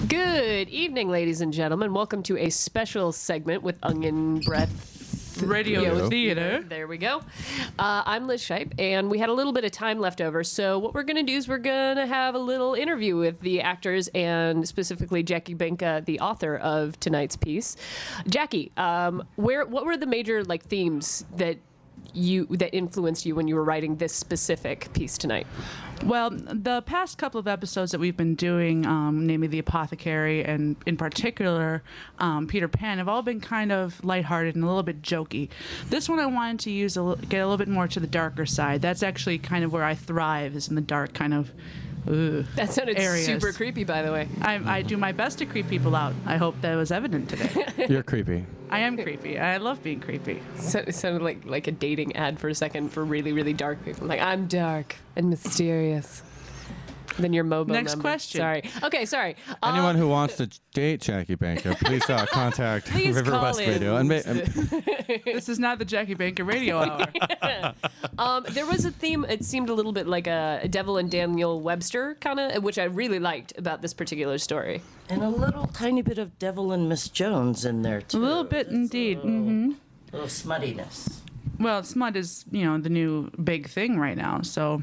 Good evening, ladies and gentlemen. Welcome to a special segment with Onion Breath Radio Theater. There we go. I'm Liz Shipe, and we had a little bit of time left over. So what we're going to do is we're going to have a little interview with the actors and specifically Jackie Benka, the author of tonight's piece. Jackie, what were the major themes that influenced you when you were writing this specific piece tonight? Well, the past couple of episodes that we've been doing, namely The Apothecary and in particular Peter Pan, have all been kind of lighthearted and a little bit jokey. This one I wanted to get a little bit more to the darker side. That's actually kind of where I thrive, is in the dark kind of that sounded areas. Super creepy, by the way. I do my best to creep people out. I hope that was evident today. You're creepy. I am creepy. I love being creepy. So, it sounded like a dating ad for a second for really, really dark people. Like, I'm dark and mysterious. Then your mobile Next number. question. Sorry. Okay, sorry. Anyone who wants to date Jackie Benka, please contact Please River call West in. Radio. This is not the Jackie Benka Radio Hour. There was a theme, it seemed a little bit like a Devil and Daniel Webster kind of, which I really liked about this particular story. And a little tiny bit of Devil and Miss Jones in there, too. A little bit, indeed. A little smuttiness. Well, smut is, the new big thing right now, so...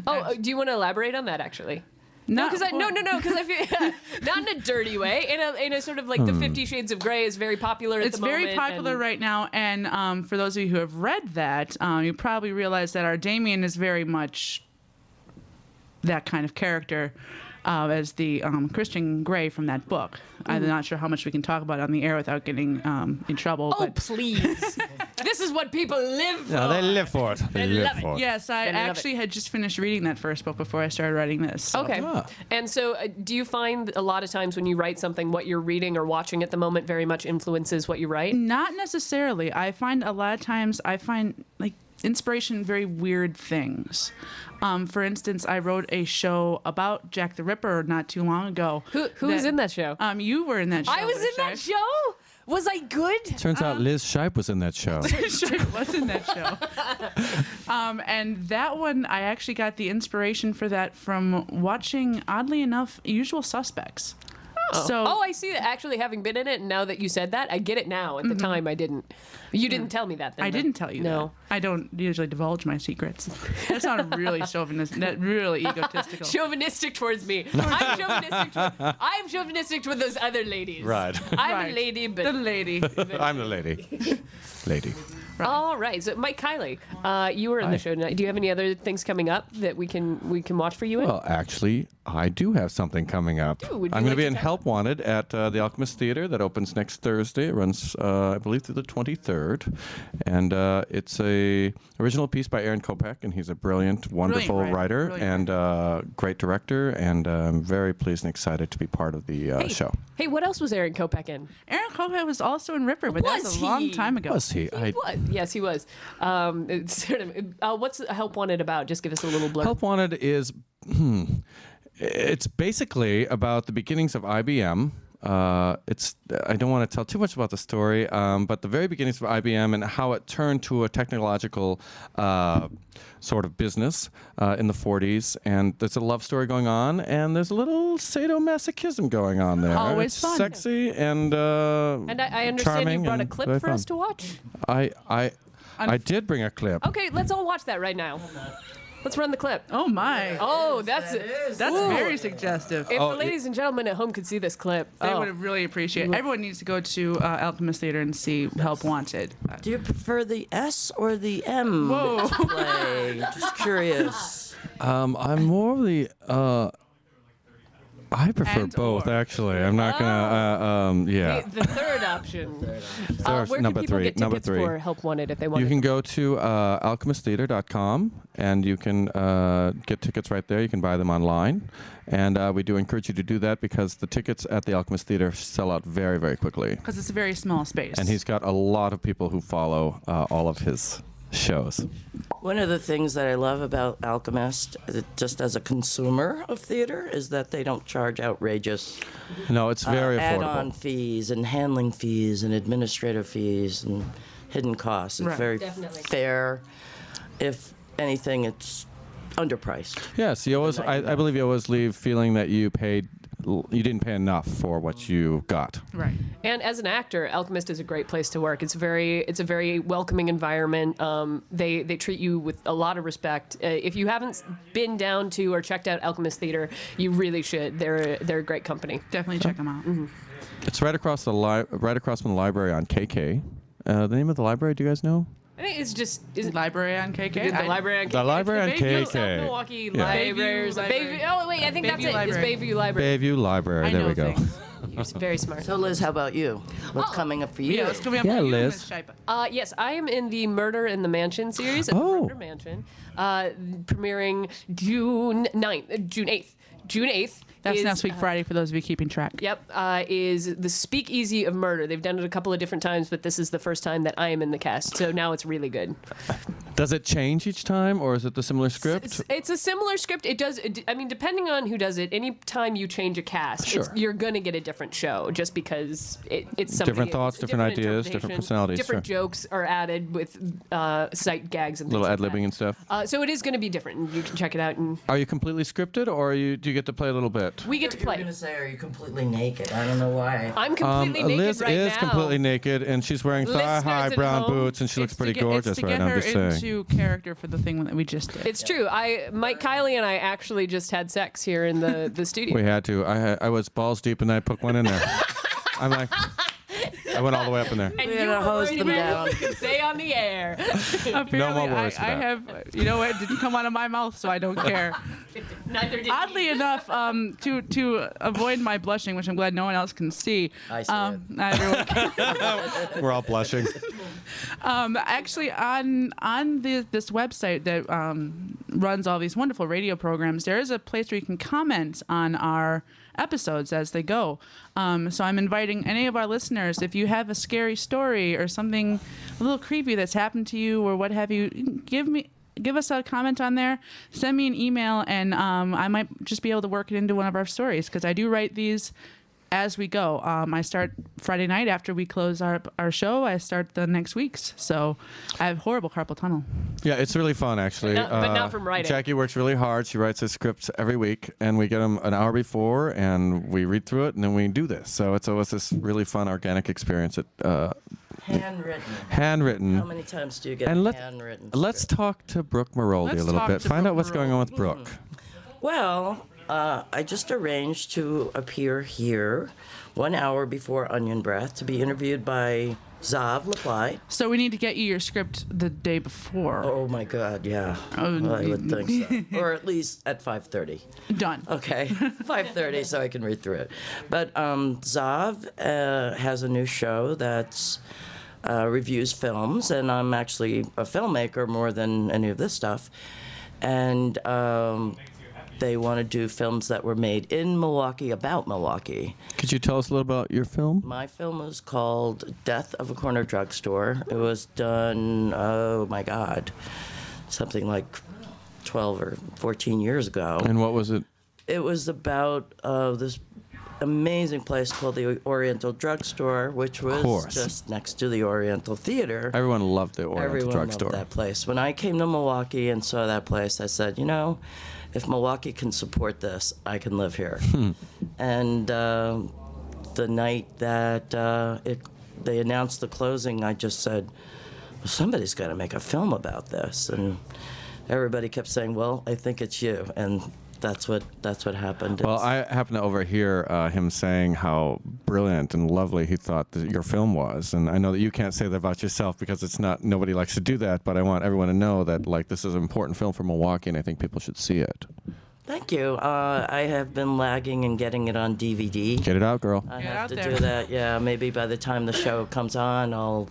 Oh, do you want to elaborate on that, actually? No, because I feel not in a dirty way, in a sort of like the 50 Shades of Grey is very popular at the moment. It's very popular right now, and for those of you who have read that, you probably realize that our Damien is very much that kind of character as the Christian Grey from that book. I'm not sure how much we can talk about it on the air without getting in trouble. Oh, please. This is what people live for. No, they live for it. They live love it. for it. Yes, I I love actually had just finished reading that first book before I started writing this. So. Okay. And so do you find a lot of times when you write something, what you're reading or watching at the moment very much influences what you write? Not necessarily. I find a lot of times inspiration in very weird things. For instance, I wrote a show about Jack the Ripper not too long ago. Who was in that show? You were in that show. I was in that show? Was I good? Turns out Liz Shipe was in that show. Sure was in that show. And that one, I actually got the inspiration for that from watching, oddly enough, Usual Suspects. So, I see that actually having been in it, and now that you said that, I get it now. At the time, I didn't. You didn't tell me that then. I didn't tell you No. that. I don't usually divulge my secrets. That sounded really chauvinistic, really egotistical. Chauvinistic towards me. I'm chauvinistic toward those other ladies. Right. I'm a lady, but... The lady. I'm the lady. Lady. All right. So, Mike Kiley, you were in the show tonight. Do you have any other things coming up that we can watch for you in? Well, actually, I do have something coming up. Ooh, would you I'm going like to be to in tell- Help Wanted at the Alchemist Theater. That opens next Thursday. It runs, I believe, through the 23rd. And it's a original piece by Aaron Kopech, and he's a brilliant, wonderful writer and great director. And I'm very pleased and excited to be part of the show. Hey, what else was Aaron Kopech in? Aaron Kopech was also in Ripper, but that was a long time ago. Was he? What? Yes, he was. It's sort of, what's Help Wanted about? Just give us a little blurb. Help Wanted is, it's basically about the beginnings of IBM. I don't want to tell too much about the story, but the very beginnings of IBM and how it turned to a technological sort of business in the 40s. And there's a love story going on, and there's a little sadomasochism going on there. Always it's fun. Sexy and And I understand you charming brought a and clip very for fun. us to watch. I did bring a clip. Okay, let's all watch that right now. Let's run the clip. Oh, my. Oh, that's That's very suggestive. If the ladies and gentlemen at home could see this clip, They would have really appreciated it. Everyone needs to go to Alchemist Theater and see Help Wanted. Do you prefer the S or the M Whoa. play? Just curious. I'm more of the. I prefer And both, or. actually. I'm not gonna. Yeah. the third option. Third, Where number can people three. get Number tickets three. for Help Wanted if they want? You can go to alchemisttheater.com and you can get tickets right there. You can buy them online. And we do encourage you to do that because the tickets at the Alchemist Theater sell out very, very quickly. Because it's a very small space. And he's got a lot of people who follow all of his shows. One of the things that I love about Alchemist, just as a consumer of theater, is that they don't charge outrageous No, it's very add-on affordable. fees and handling fees and administrative fees and hidden costs. It's Right. very Definitely. fair. If anything, it's underpriced. Yes, you always. I believe you always leave feeling that you paid you didn't pay enough for what you got. Right. And as an actor, Alchemist is a great place to work. It's a very welcoming environment. They treat you with a lot of respect. If you haven't been down to or checked out Alchemist Theater, you really should. They're a great company. Definitely check them out. Mm-hmm. It's right across right across from the library on KK. The name of the library, do you guys know? I think it's just Library on KK. the library on KK. The library on It's the Bayview, South KK. Milwaukee Yeah. Libraries. Bayview Library. Oh wait, I think that's Bayview it. Library. It's Bayview Library. Bayview Library. I There know we go. things. You're very smart. So, Liz, how about you? What's coming up for you? Yeah, let's go up Yeah, to you, Liz. Ms. Scheibe. Yes, I am in the Murder in the Mansion series. Oh. Murder Mansion, premiering June 8th. June 8th. That's is, next week, Friday, for those of you keeping track. Yep, is the Speakeasy of Murder. They've done it a couple of different times, but this is the first time that I am in the cast. So now it's really good. Does it change each time, or is it the similar script? It's a similar script. It does. I mean, depending on who does it, any time you change a cast, Sure. you're going to get a different show, just because it's somebody, Different thoughts, it's a different ideas, different interpretation, personalities, different sure. jokes are added with sight gags and things Little like ad-libbing that. and stuff. So it is going to be different. You can check it out, and Are you completely scripted, or do you get to play a little bit? we get to You're play. going to say, are you completely naked? I don't know why. I'm completely naked Liz right is now. completely naked, and she's wearing Listeners thigh-high at brown home, boots, and she looks It's to pretty get- gorgeous it's to right get now. I'm her just saying. into character for the thing that we just did. It's true. Mike Kiley and I actually just had sex here in the studio. We had to. I was balls deep, and I put one in there. I'm like, I went all the way up in there. And We're you gonna were hose worried them about down. what you could say on the air. Apparently, more worries for I that. have, you know what, it didn't come out of my mouth, so I don't care. Neither did Oddly he. enough, to avoid my blushing, which I'm glad no one else can see. I see not everyone can. We're all blushing. Actually, on this website that runs all these wonderful radio programs, there is a place where you can comment on our episodes as they go. So I'm inviting any of our listeners, if you have a scary story or something a little creepy that's happened to you or what have you, give us a comment on there, send me an email, and I might just be able to work it into one of our stories, because I do write these as we go. I start Friday night after we close our show. I start the next week's. So I have horrible carpal tunnel. Yeah, it's really fun, actually. But not from writing. Jackie works really hard. She writes her scripts every week, and we get them an hour before, and we read through it, and then we do this. So it's always this really fun, organic experience. Handwritten. Handwritten. How many times do you get And handwritten? Let's script? talk to Brooke Maroldi Let's a little talk bit. to Find Brooke out what's going on with Maroldi. Brooke. Well, I just arranged to appear here 1 hour before Onion Breath to be interviewed by Zav Lapply. So we need to get you your script the day before. Oh my God, yeah. Oh, I would think so. Or at least at 5:30. Done. Okay, 5:30, so I can read through it. But Zav has a new show that's reviews films, and I'm actually a filmmaker more than any of this stuff. And they want to do films that were made in Milwaukee about Milwaukee. Could you tell us a little about your film? My film was called Death of a Corner Drugstore. It was done, oh my God, something like 12 or 14 years ago. And what was it? It was about this amazing place called the Oriental Drugstore, which was course. just next to the Oriental Theater. Everyone loved the Oriental Everyone Drugstore. loved that place. When I came to Milwaukee and saw that place, I said, you know, if Milwaukee can support this, I can live here. And the night that they announced the closing, I just said, well, somebody's got to make a film about this. And everybody kept saying, well, I think it's you. And that's what happened. Well, I happened to overhear him saying how brilliant and lovely he thought that your film was, and I know that you can't say that about yourself because it's not, nobody likes to do that, but I want everyone to know that like this is an important film for Milwaukee, and I think people should see it. Thank you. I have been lagging in getting it on DVD. Get it out, girl. I Get have out to there. do that. Yeah, maybe by the time the show comes on, I'll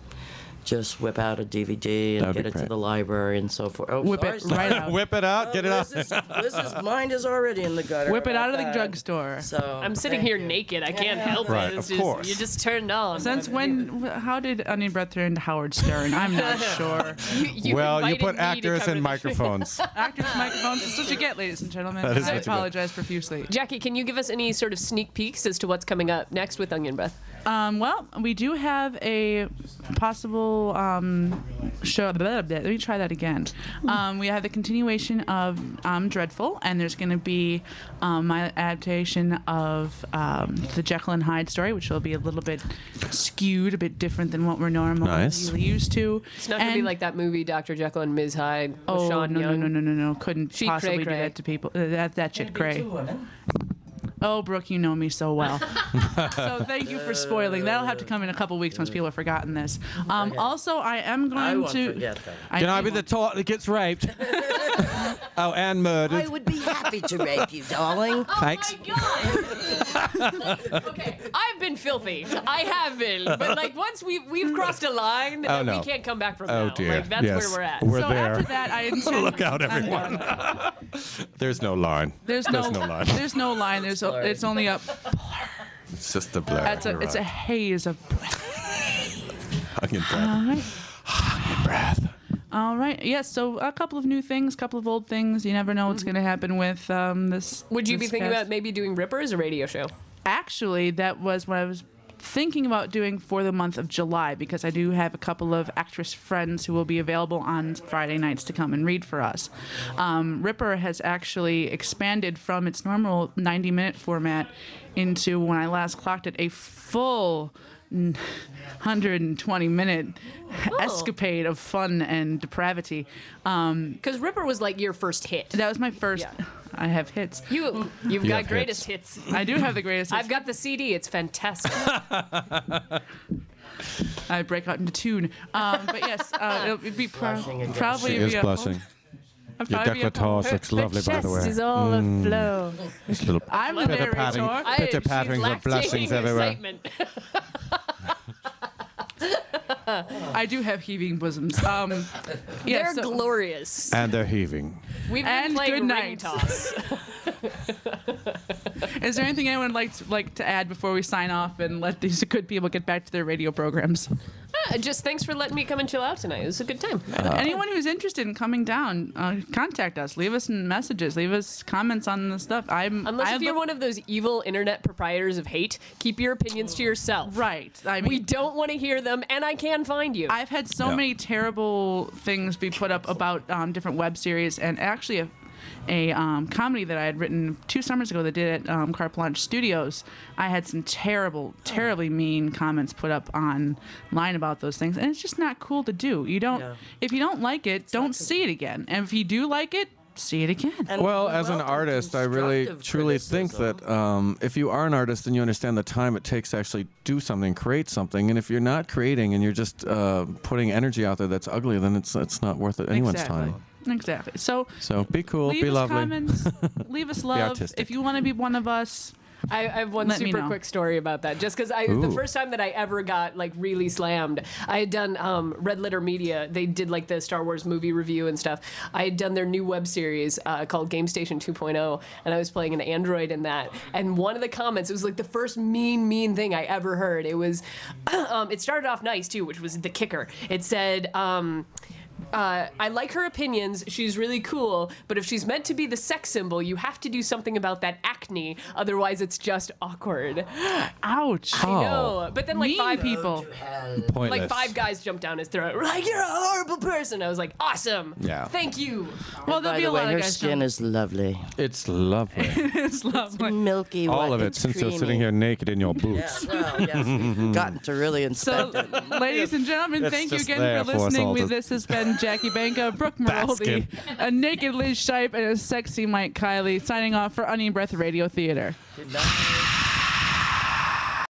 just whip out a DVD and That'd get be it to great. the library and so forth. Oh, Whip sorry, it sorry. right out. Whip it out, get it out. Liz's mind is already in the gutter. Whip it out of the about that. drugstore. So I'm sitting thank here you. naked. I can't help Right, it. It's of just, course. You just turned on. Since when? How did Onion Breath turn into Howard Stern? I'm not sure. You Well, you invited put me to actors come in in. microphones. Actors, microphones, it's what you get, ladies and gentlemen. That is I what you get. apologize profusely. Jackie, can you give us any sort of sneak peeks as to what's coming up next with Onion Breath? Well, we do have a possible show. Let me try that again. We have the continuation of Dreadful, and there's going to be my adaptation of the Jekyll and Hyde story, which will be a little bit skewed, a bit different than what we're normally used to. It's not going to be like that movie, Dr. Jekyll and Ms. Hyde. With Sean Young. No. Couldn't She possibly cray-cray. do that to people. That shit cray. Two women. Oh, Brooke, you know me so well. So thank you for spoiling. That'll have to come in a couple weeks once people have forgotten this. Also, I am going I won't to. forget that. Can I be the tot that gets raped? Oh, and murdered. I would be happy to rape you, darling. Thanks. Okay, I've been filthy. I have been, but like once we've crossed a line, that no. we can't come back from Oh, now. dear. Like that's Yes. where we're at. We're So there. after that, I intend. Look out, everyone. There's no line. There's no line. There's no line. It's only a. It's just a blur. It's a haze of breath. Hugging breath. All right. Hugging breath. All right. Yes. So a couple of new things, a couple of old things. You never know what's going to happen with this. Would you be this thinking cast. about maybe doing Ripper as a radio show? Actually, that was what I was thinking about doing for the month of July, because I do have a couple of actress friends who will be available on Friday nights to come and read for us. Ripper has actually expanded from its normal 90-minute format into, when I last clocked it, a full 120-minute escapade of fun and depravity. Because Ripper was like your first hit. That was my first. Yeah. I have hits. You've You got have greatest hits. I do have the greatest hits. I've got the CD. It's fantastic. I break out into tune. But yes, it'll be Blushing again. probably She be is a blushing. I'll Your probably be a décolletage looks lovely, by the way. is all aflow. It's little I'm the pitter-patting. narrator. Pitter-patterings of blushings everywhere. I do have heaving bosoms. Yeah, They're so- glorious. And they're heaving. We've been And playing good ring night. toss. Is there anything anyone would like to add before we sign off and let these good people get back to their radio programs? Just thanks for letting me come and chill out tonight. It was a good time. Anyone who's interested in coming down, contact us. Leave us messages. Leave us comments on the stuff. Unless if you're one of those evil internet proprietors of hate, keep your opinions to yourself. right. I mean, We don't want to hear them, and I can find you. I've had so Yeah. many terrible things be put up about different web series, and actually a comedy that I had written 2 summers ago that did at Carte Blanche Studios. I had some terribly mean comments put up online about those things, and it's just not cool to do. You don't, if you don't like it, don't see it again, and if you do like it, see it again. And Well, we as an welcome artist, I really constructive truly think that criticism. if you are an artist and you understand the time it takes to actually do something, create something, and if you're not creating and you're just putting energy out there that's ugly, then it's not worth it, anyone's Exactly. time. Exactly. So So be cool, leave be us lovely. comments, leave us love. artistic. If you want to be one of us, I have one Let me super know. quick story about that. Just because the Ooh. first time that I ever got like really slammed, I had done Red Letter Media. They did like the Star Wars movie review and stuff. I had done their new web series called Game Station 2.0, and I was playing an android in that. And one of the comments, it was like the first mean thing I ever heard. It was, it started off nice too, which was the kicker. It said. I like her opinions. She's really cool. But if she's meant to be the sex symbol, you have to do something about that acne. Otherwise, it's just awkward. ouch. I know. But then, like, Mean five people. Pointless. like 5 guys jumped down his throat. Like, you're a horrible person. I was like, awesome. Yeah. Thank you. Well, there'll By be a the way, lot of her guys. skin is lovely. It's lovely. It's lovely. Milky white. All of it, it's since you're sitting creamy. here naked in your boots. Yeah, well, yes, we've gotten to really So, inspect it. ladies and gentlemen, It's thank you just again there for for us listening. all to This has been Jackie Banka, Brooke Maroldi, Baskin. a naked Liz Shipe, and a sexy Mike Kiley signing off for Onion Breath Radio Theater. Good night.